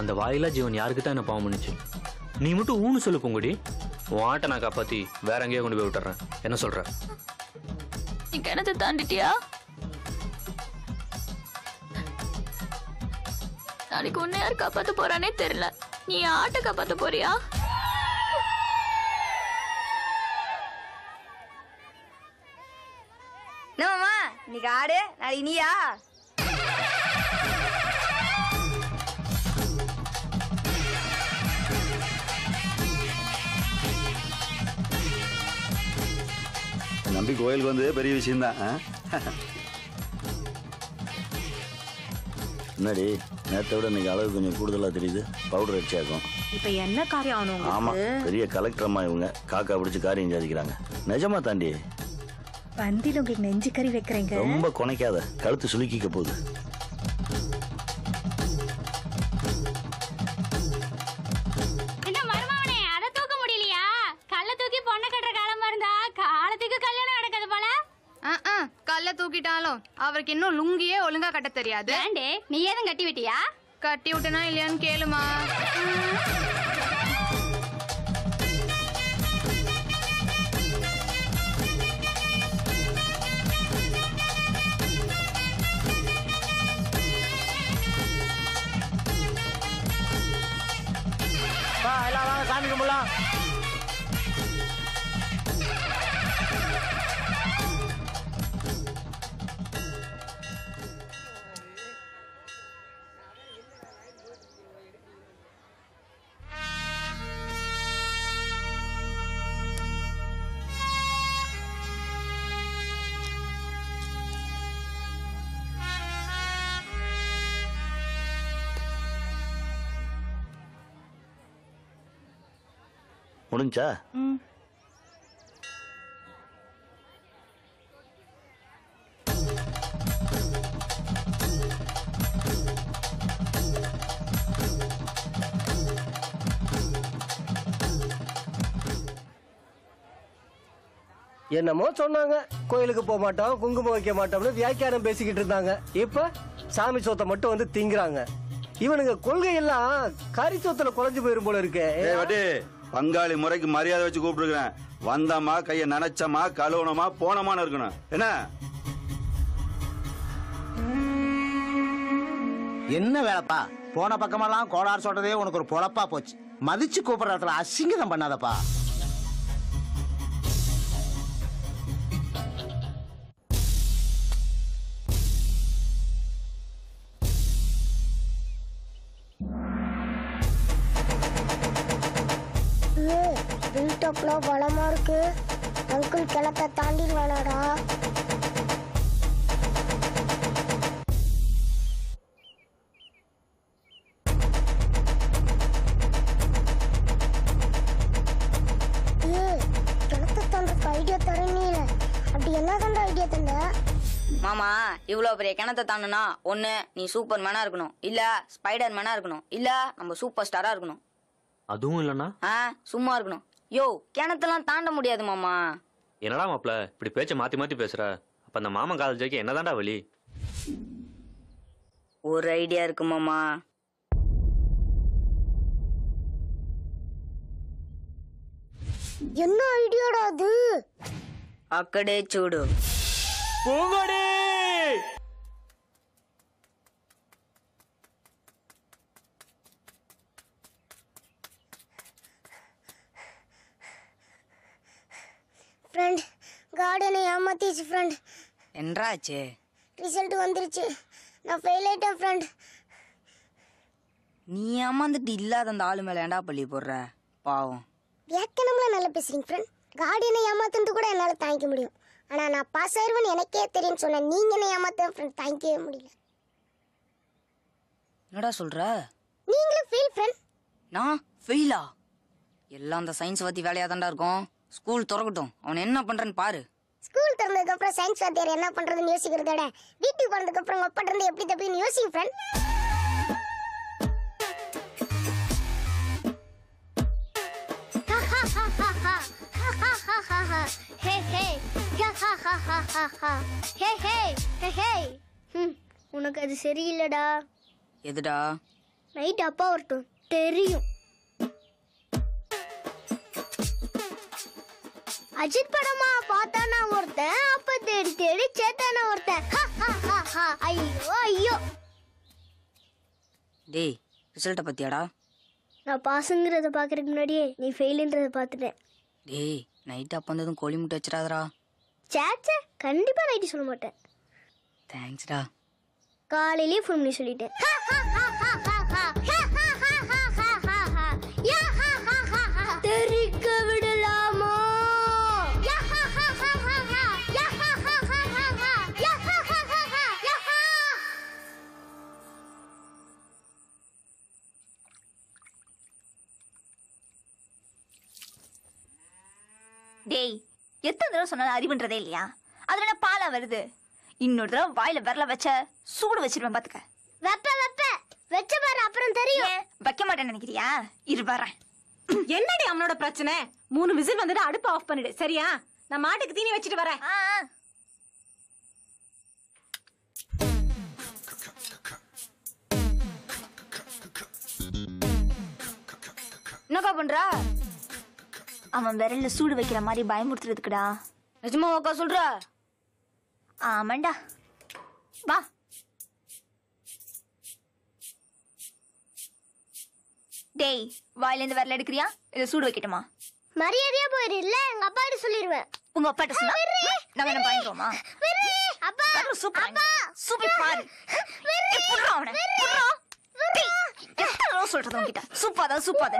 அந்த வாயிலா ஜீவன் யாருக்கு தான் என்ன பாவம் பண்ணுச்சு? நீ மட்டும் ஊன்னு சொல்லு பூங்குடி. உன் ஆட்டை நான் காப்பாத்தி வேற எங்கேயோ கொண்டு போய் விட்டுறேன். என்ன சொல்ற? நீ கிணத்தை தாண்டிட்டியா? நாளைக்கு உன்னை யார் காப்பாத்த போறானே தெரியல. நீ ஆட்டை காப்பாத்த போறியா? என்னம்மா இன்னைக்கு ஆடு நாளைக்கு நீயா? நம்பி கோயிலுக்கு வந்து பெரிய விஷயம்தான். என்னடி நேற்றை விட இன்னைக்கு அளவு கொஞ்சம் கூடுதலா தெரியுது. பவுடர் அடிச்சாக்கும். இப்ப என்ன காரியம் ஆகணும்? ஆமா, பெரிய கலெக்டர் அம்மா இவங்க காக்கா பிடிச்சு காரியம் சாதிக்கிறாங்க. நிஜமா தாண்டி பந்தில உங்களுக்கு நெஞ்சு கறி வைக்கிறீங்க. ரொம்ப கொனைக்காத, கழுத்து சுலுக்கிக்க போகுது. என்ன மருமவனே, அதை தூக்க முடியலையா? கல்ல தூக்கி பொண்ணை கட்டுற காலமா இருந்தா காலத்துக்கு கல்யாணம் நடக்குது போல. கல்ல தூக்கிட்டாலும் அவருக்கு இன்னும் லுங்கியே ஒழுங்கா கட்ட தெரியாது. ஏண்டே, நீ ஏதும் கட்டி விட்டியா? கட்டி விட்டனா இல்லையான்னு கேளுமா. எல்லாம் வாங்க சாமி கும்பிடலாம். முடிஞ்சா? என்னமோ சொன்னாங்க, கோயிலுக்கு போக மாட்டோம், குங்குமம் வைக்க மாட்டோம்னு வியாக்கியானம் பேசிக்கிட்டு இருந்தாங்க. இப்ப சாமி சொத்தை மட்டும் வந்து திங்குறாங்க. இவனுங்க கொள்கை எல்லாம் கறி சொத்துல குறைஞ்சு போயிரும் போல இருக்கு. பங்காளி முறைக்கு மரியாதை வச்சு கூப்பிட்டுருக்கேன். வந்தமா கைய நனைச்சமா கழுவணுமா போனமான்னு இருக்கணும். என்ன என்ன வேலைப்பா? போன பக்கமெல்லாம் கோளாறு சொல்றதே உனக்கு ஒரு பொழப்பா போச்சு. மதிச்சு கூப்பிடுற இடத்துல அசிங்கம் பண்ணாதப்பா. பில்டப்லாம் பலமா இருக்கு. அங்கிள் கிணத்தை தாண்டிடுவானாடா? கிணத்தை தாண்டதுக்கு ஐடியா தரீங்க. அப்படி என்ன தாண்ட ஐடியா தந்த? மாமா, இவ்வளவு பெரிய கிணத்தை தாண்டுனா ஒண்ணு நீ சூப்பர் மேனா இருக்கணும், இல்ல ஸ்பைடர் மேனா இருக்கணும், இல்ல நம்ம சூப்பர் ஸ்டாரா இருக்கணும். அதுவும் இல்லன்னா சும்மா இருக்கணும். யோ, கிணத்தெல்லாம் தாண்ட முடியாது மாமா. என்னடா மாப்ள இப்படி பேச்ச மாத்தி மாத்தி பேசுற? அப்ப அந்த மாமன் காதல் ஜெயிக்க என்னதான்டா வழி? ஒரு ஐடியா இருக்கு மாமா. என்ன ஐடியாடா அது? அக்கடே சூடு. பூங்கொடி ஃப்ரெண்ட், கார்டனை ஏமாத்திச்சு ஃப்ரெண்ட். என்றாச்சு? ரிசல்ட் வந்துருச்சு. நான் ஃபெயில் ஆயிட்டேன் ஃப்ரெண்ட். நீ ஏமாந்துட்டு இல்லாத அந்த ஆளு மேல ஏண்டா பள்ளி போடுற? பாவம். வியாக்கியானம்லாம் நல்லா பேசுறீங்க ஃப்ரெண்ட். கார்டனை ஏமாத்துறது கூட என்னால் தாங்கிக்க முடியும். ஆனா நான் பாஸ் ஆயிருவேன்னு எனக்கே தெரியும்னு சொன்னேன். நீங்க என்ன ஏமாத்த ஃப்ரெண்ட் தாங்கிக்கவே முடியல. என்னடா சொல்ற? நீங்களும் ஃபெயில் ஃப்ரெண்ட். நான் ஃபெயிலா? எல்லாம் அந்த சயின்ஸ் பத்தி வேலையா தான்டா இருக்கும். ஸ்கூல் திறக்கட்டும், அவன் என்ன பண்றேன்னு பாரு. ஸ்கூல் திறந்ததுக்கு அப்புறம் சயின்ஸ் வாத்தியார் என்ன பண்றதுன்னு யோசிக்கிறதோட வீட்டுக்கு போனதுக்கு அப்புறம் ஒப்ப இருந்து எப்படி தப்பின்னு யோசிங்க ஃப்ரெண்ட். உனக்கு அது சரியில்லடா. எதுடா? நைட் அப்பா வரட்டும் தெரியும். அஜித் படமா பார்த்தானா ஒருத்தன், அப்ப தேடி தேடி சேத்தானா ஒருத்தன். ஐயோ ஐயோ. டேய் ரிசல்ட்டை பத்தியாடா? நான் பாஸுங்கிறத பாக்குறதுக்கு முன்னாடியே நீ ஃபெயிலுன்றத பார்த்துட்டேன். டேய் நைட் அப்போ வந்ததும் கோழி முட்டை வச்சிடாதடா. சேச்சே கண்டிப்பா நைட்டு சொல்ல மாட்டேன். தேங்க்ஸ்டா. காலையிலேயே ஃபோன் பண்ணி சொல்லிட்டேன். தெரிக்க விடலாமா? டேய் எத்தனை தடவை சொன்னாலும் அறிவுன்றதே இல்லையா? அதுல என்ன பாலா வருது? இன்னொரு தடவை வாயில விரல வச்ச சூடு வச்சிருவேன் பாத்துக்க. வெச்ச பாரு அப்புறம் தெரியும். வைக்க மாட்டேன்னு நினைக்கிறியா? இரு வரேன். என்னடி அவனோட பிரச்சனை? 3 விசில் வந்துட்டு அடுப்பு ஆஃப் பண்ணிடு சரியா? நான் மாட்டுக்கு தீனி வச்சிட்டு வரேன். என்னக்கா பண்ற? அவன் விரல்ல சூடு வைக்கிற மாதிரி பயமுறுத்துறதுக்குடா. நிஜமா அக்கா சொல்ற? ஆமாண்டா. வா. டேய் வாயில இருந்து விரல் எடுக்கிறியா இல்ல சூடு வைக்கட்டுமா? மரியாதையா போயிரு, இல்ல எங்க அப்பாட்ட சொல்லிடுவேன். உங்க அப்பாட்ட சொன்னா நம்ம என்ன பயந்துருவோமா? அப்பா சூப்பர் சூப்பர் பாரு. புடுறா அவனை புடுறா. டேய் எத்தனை தடவை சொல்றது உன்கிட்ட? சூப்பாத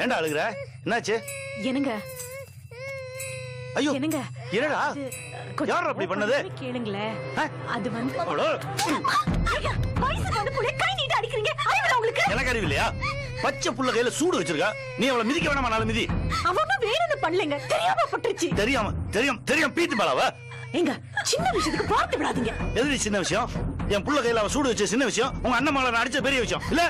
ஏண்டா அழுகுற? என்னாச்சு? என்னங்க? ஐயோ என்னங்க? என்னடா? யார் அப்படி பண்ணது? கேளுங்களே. அது வந்து வயசுக்கு வந்து புள்ள கை நீட்டி அடிக்கிறீங்க. அறிவுல உங்களுக்கு? எனக்கு அறிவு இல்லையா? பச்சை புள்ள கையில சூடு வச்சிருக்கா. நீ அவளை மிதிக்க வேணாமா? நாலு மிதி. அவன வேணும்னு பண்ணலங்க. தெரியாம பட்டுருச்சு. தெரியும் பீத்து பாலாவ. ஏங்க சின்ன விஷயத்துக்கு பார்த்து விடாதீங்க. எதுடி சின்ன விஷயம்? என் புள்ள கையில அவ சூடு வச்ச சின்ன விஷயம். உங்க அண்ணன் மகளை அடிச்ச பெரிய விஷயம் இல்ல?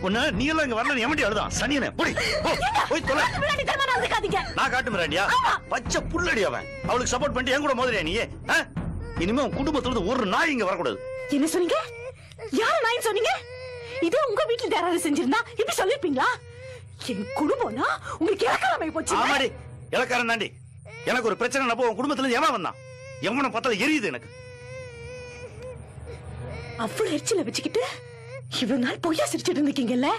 ஒண்ணு நீ எல்லாம் இங்க வரல, எமட்டி அழுதான் சனியனே. போய் தொலை. நான் காட்டு மிராண்டியா? பச்சை புள்ளடி அவன். அவளுக்கு சப்போர்ட் பண்ணிட்டு என் கூட மோதுறியா நீ? இனிமே உன் குடும்பத்துல ஒரு நாய் இங்க வரக்கூடாது. என்ன சொன்னீங்க? யார நாய் சொன்னீங்க? இதே உங்க வீட்டுல யாராவது செஞ்சிருந்தா இப்படி சொல்லிருப்பீங்களா? என் குடும்பம்னா உங்களுக்கு இலக்காரமை போச்சு. ஆமாடி இலக்காரன் தாண்டி. எனக்கு ஒரு பிரச்சனை உன் குடும்பத்துல எவன் வந்தான்? எவனை பார்த்தாலும் எரியுது எனக்கு. அவ்வளவு எரிச்சல வச்சுக்கிட்டு இவ்வளவு நாள் பொய்யா சிரிச்சிட்டு இருந்தீங்கல்ல?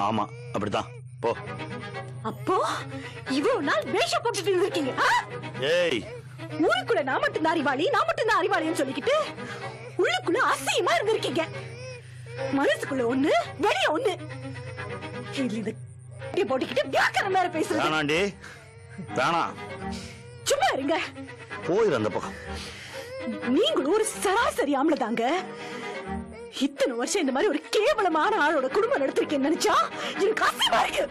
ஆமா அப்படிதான். போ. அப்போ இவ்வளவு நாள் வேஷம் போட்டுட்டு இருந்திருக்கீங்க. ஏய் ஊருக்குள்ள நான் மட்டும் தான் அறிவாளின்னு சொல்லிக்கிட்டு உள்ளுக்குள்ள அசியமா இருந்திருக்கீங்க. மனசுக்குள்ள ஒண்ணு வெளிய ஒண்ணு. போட்டுக்கிட்டு வியாக்கரம் வேற பேசுறேன். வேணாண்டி வேணாம். சும்மா இருங்க. போயிரு அந்த பக்கம். நீங்களும் ஒரு சராசரி ஆம்பளை தாங்க. இத்தனை வருஷம் இந்த மாதிரி ஒரு கேவலமான ஆளோட குடும்பம் நடத்திருக்கேன்னு நினைச்சா எனக்கு அசிங்கமா இருக்கு.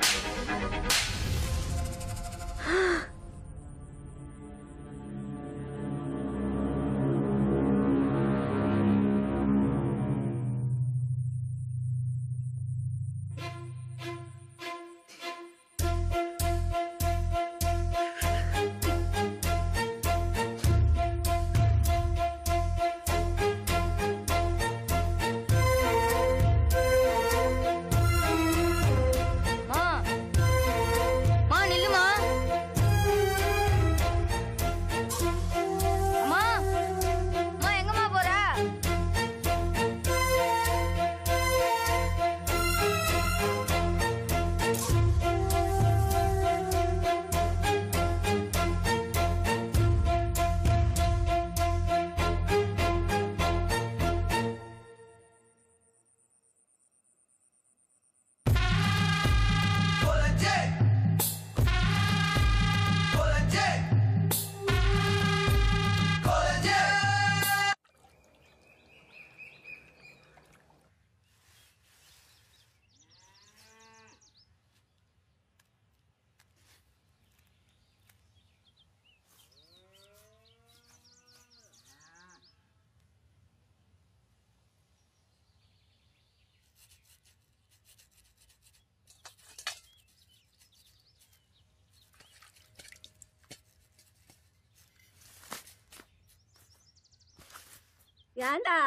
ஏண்டா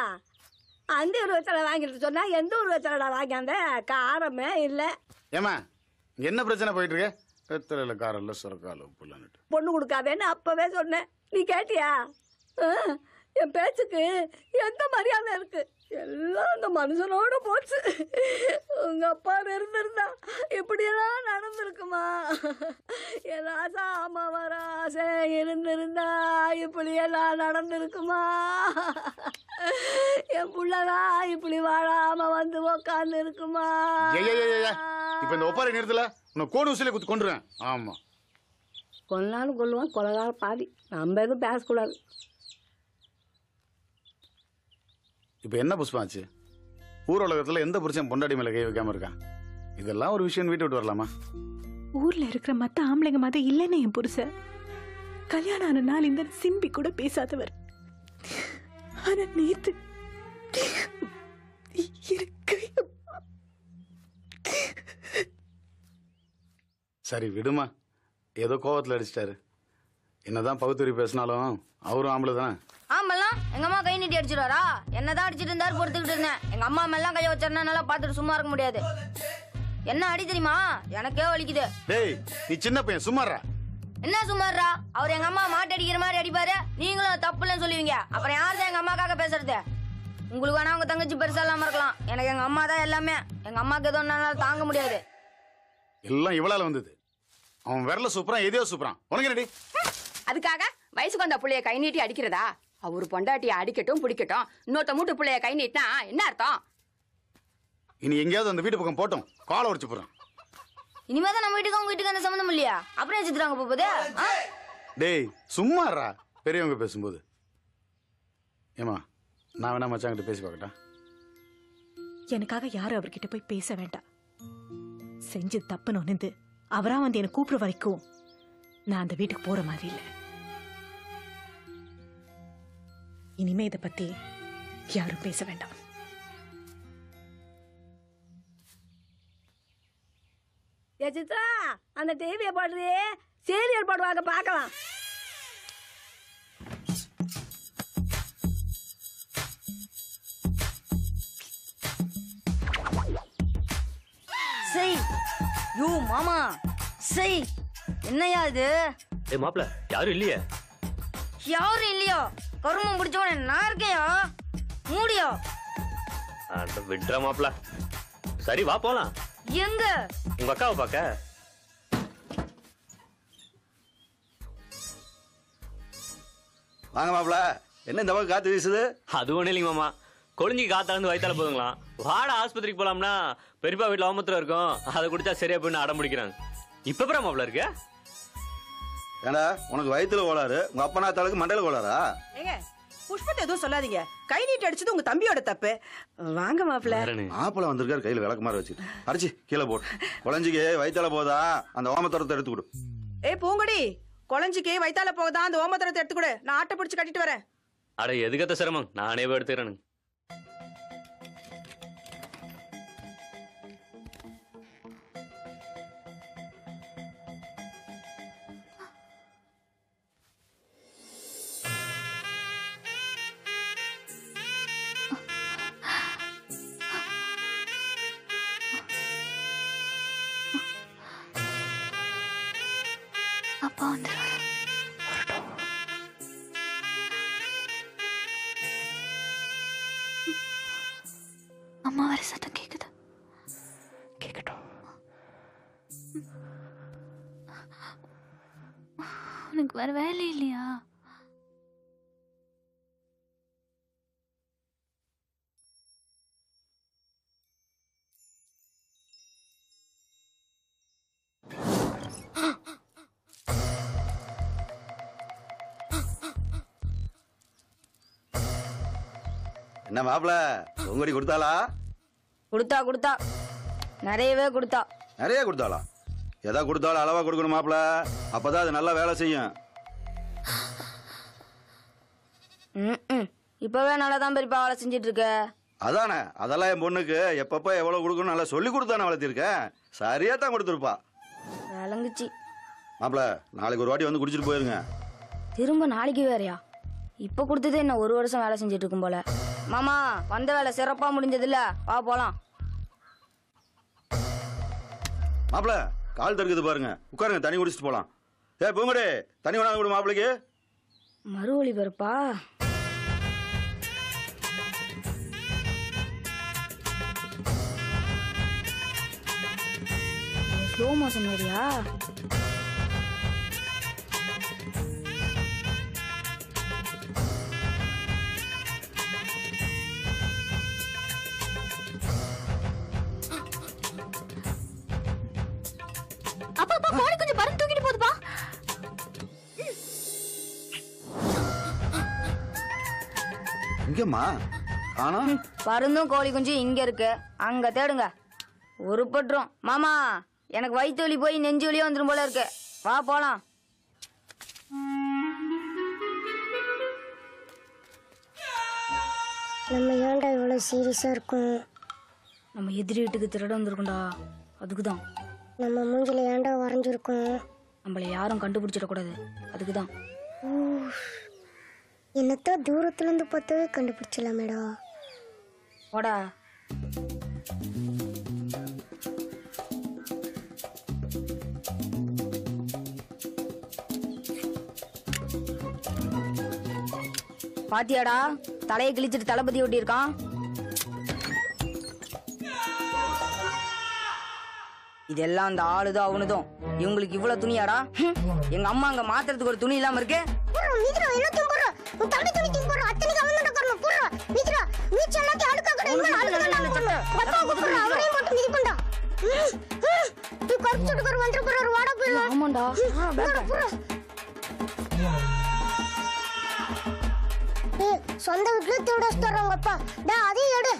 அந்த உருவத்தில் வாங்கிட்டு சொன்னா எந்த உருவத்தில் வாங்கியாந்த காரமே இல்லை. ஏமா என்ன பிரச்சனை போயிட்டு இருக்கு? வெத்தலையில காரம் இல்லை, சுரக்கால உப்பு இல்லைன்னுட்டு பொண்ணு கொடுக்காதேன்னு அப்பவே சொன்னேன், நீ கேட்டியா? என் பேச்சுக்கு எந்த மரியாதை இருக்கு? எல்லாம் அந்த மனுஷனோட போச்சு. உங்க அப்பா இருந்திருந்தா இப்படியெல்லாம் நடந்திருக்குமா? என் ராசா அம்மாவராசே இருந்திருந்தா இப்படியெல்லாம் நடந்திருக்குமா? என் புள்ளதான் இப்படி வாழாம வந்து உக்காந்து இருக்குமா? இப்ப இந்த ஒப்பாரி நேரத்துல உன்னை கோடு ஊசியில குத்து கொண்டுருவேன். ஆமா, கொல்லாலும் கொல்லுவான், கொலகாலம் பாதி. நம்ம எதுவும் பேசக்கூடாது. இப்ப என்ன புஷ்பாச்சு? ஊர் உலகத்துல எந்த புருஷன் பொண்டாடி மேல கை வைக்காம இருக்கான்? இதெல்லாம் ஒரு விஷயம் வீட்டு விட்டு வரலாமா? ஊர்ல இருக்கிற மத்த ஆம்பளைங்க மாதிரி இல்லைன்னு என் புருஷன். கல்யாணம் ஆன நாள் இந்த சிம்பி கூட பேசாதவர். ஆனா நேத்து சரி விடுமா, ஏதோ கோவத்துல அடிச்சிட்டாரு. என்னதான் பகுத்தறி பேசினாலும் அவரும் ஆம்பளை தானே. ஆம்பெல்லாம் எங்க அம்மா கை நீட்டி அடிச்சிருவாரா? என்னதான் அடிச்சிட்டு இருந்தாரு, பொறுத்துக்கிட்டு இருந்தேன். எங்க அம்மா மேலாம் கையை வச்சாருன்னா நல்லா பார்த்துட்டு சும்மா இருக்க முடியாது. என்ன அடி தெரியுமா? எனக்கே வலிக்குது. டேய் நீ சின்ன பையன், சும்மாறா. என்ன சும்மாறா? அவர் எங்க அம்மா மாட்டு அடிக்கிற மாதிரி அடிப்பாரு, நீங்களும் தப்புலன்னு சொல்லுவீங்க. அப்புறம் யார் தான் எங்க அம்மாக்காக பேசுறது? உங்களுக்கு வேணா உங்க தங்கச்சி பெருசா இல்லாம இருக்கலாம், எனக்கு எங்க அம்மா தான் எல்லாமே. எங்க அம்மாக்கு எதுவும் என்னால தாங்க முடியாது. எல்லாம் இவளால வந்தது. அவன் விரல சூப்பரான், எதையோ சூப்பரான். உனக்கு என்னடி? அதுக்காக வயசுக்கு வந்த புள்ளைய கை நீட்டி அடிக்கிறதா? அவரு பொண்டாட்டிய அடிக்கட்டும் பிடிக்கட்டும், இன்னொருத்த மூட்டு புள்ளைய கை நீட்டினா என்ன அர்த்தம்? இனி எங்கேயாவது அந்த வீட்டு பக்கம் போட்டோம், காலை உடைச்சு போறான். இனிமேதான் நம்ம வீட்டுக்கு அவங்க வீட்டுக்கு அந்த சம்மந்தம் இல்லையா? அப்புறம் வச்சுக்கிறாங்க போகுது. டேய் சும்மாறா, பெரியவங்க பேசும்போது. ஏமா நான் வேணா மச்சாங்கிட்ட பேசி பார்க்கட்டா? எனக்காக யாரும் அவர்கிட்ட போய் பேச வேண்டாம். செஞ்சு தப்புன்னு ஒன்று அவரா வந்து என்னை கூப்பிடுற வரைக்கும் நான் அந்த வீட்டுக்கு போற மாதிரி இல்லை. இனிமே இதை பத்தி யாரும் பேச வேண்டாம். ஏ சித்ரா, அந்த டிவியை போடுறே, சீரியல் போடுவாங்க, பார்க்கலாம். சரி யூ மாமா, சரி என்னையா இது? ஏ மாப்ள, யாரும் இல்லையே. யாரும் இல்லையோ? கருமம் பிடிச்சவன நான் இருக்கேயா? மூடியோ? அட விட்றா மாப்ள. சரி வா போலாம். எங்க? உங்க அக்காவை பார்க்க. வாங்க மாப்ள, என்ன இந்த பக்கம் காத்து வீசுது? அது ஒண்ணு இல்லைங்க மாமா, கொழிஞ்சி காத்தாந்து வயித்தால போதுங்களாம். வாட ஆஸ்பத்திரிக்கு போலாம்னா பெரியப்பா வீட்டுல அவமத்துல இருக்கும், அதை குடிச்சா சரியா போயின்னு அடம் பிடிக்கிறாங்க. இப்ப அப்புறம் மாப்ள இருக்க? ஏண்டா உனக்கு வயித்துல கோளாறு, உங்க அப்பனா தாளுக்கு மண்டையில கோளாரா? ஏங்க புஷ்பத்தை எதுவும் சொல்லாதீங்க, கை நீட்டி அடிச்சது உங்க தம்பியோட தப்பு. வாங்க மாப்பிள்ள. மாப்பிள்ள வந்திருக்காரு, கையில விளக்கு மாதிரி வச்சு அடிச்சு கீழே போட்டு. குழஞ்சிக்கு வயித்தால போதா, அந்த ஓமத்தரத்தை எடுத்து கொடு. ஏ பூங்கொடி, குழஞ்சிக்கு வயித்தால போகுதா, அந்த ஓமத்தரத்தை எடுத்து கொடு, நான் ஆட்டை பிடிச்சு கட்டிட்டு வரேன். அட எதுக்கத்த சிரமம், நானே போய் எடுத்துக்கிறேன். அப்பா வந்துருவாரு. அம்மா வர சத்தம் கேக்குது. கேட்கட்டும். உனக்கு வேற வேலை இல்லையா? என்ன மாப்பிள்ள, உங்கடி கொடுத்தாளா? கொடுத்தா நிறையவே கொடுத்தா. நிறைய கொடுத்தாளா? எதா கொடுத்தாலும் அளவா கொடுக்கணும் மாப்பிள்ள, அப்பதான் அது நல்லா வேலை செய்யும். இப்பவே நல்லா தான் பெரியப்பா வேலை செஞ்சிட்டு இருக்க. அதானே, அதெல்லாம் என் பொண்ணுக்கு எப்பப்ப எவ்வளவு கொடுக்கணும் நல்லா சொல்லி கொடுத்தானே வளர்த்திருக்கேன். சரியா தான் கொடுத்துருப்பா. விளங்குச்சு. மாப்பிள்ள, நாளைக்கு ஒரு வாட்டி வந்து குடிச்சிட்டு போயிருங்க. திரும்ப நாளைக்கு வேறையா? இப்ப கொடுத்ததே என்ன 1 வருஷம் வேலை செஞ்சுட்டு இருக்கும் போல. மாமா வந்த வேலை சிறப்பா முடிஞ்சது இல்ல, வா போலாம். மாப்பிள கால் தருக்குது பாருங்க, உட்காருங்க, தண்ணி குடிச்சிட்டு போலாம். பூங்கடே தண்ணி வேணாங்க விடு மாப்பிளைக்கு. மறு ஒளிபரப்பா? ஸ்லோ மோஷன் வரியா? அப்பா அப்பா கோழி கொஞ்சம் பறந்து தூக்கிட்டு போகுதுப்பா. இங்கம்மா ஆனா பருந்தும் கோழி குஞ்சு இங்க இருக்கு, அங்க தேடுங்க. உருப்பட்டுரும். மாமா எனக்கு வயிற்று வலி போய் நெஞ்சு வலியும் வந்துடும் போல இருக்கு, வா போலாம். நம்ம ஏன்டா இவ்வளவு சீரியஸா இருக்கும்? நம்ம எதிரி வீட்டுக்கு திருட வந்திருக்கும்டா, அதுக்குதான். நம்ம மூஞ்சில ஏன்டா வரைஞ்சிருக்கோம்? நம்மள யாரும் கண்டுபிடிச்சிடக்கூடாது, அதுக்குதான். என்னத்தான் தூரத்துல இருந்து பார்த்தாவே கண்டுபிடிச்சலாமேடா. போடா. பாத்தியாடா தலையை கிழிச்சிட்டு தளபதி ஒட்டி இருக்கான். இதெல்லாம் அந்த ஆளுதான் அவனுதும். இவங்களுக்கு இவ்வளவு துணியாடா? எங்க அம்மா அங்க மாத்துறதுக்கு ஒரு துணி இல்லாம இருக்கு. சொந்த வீட்டுல திருட வச்சுட்டு வர்றாங்க அப்பா. அதையும் எடு.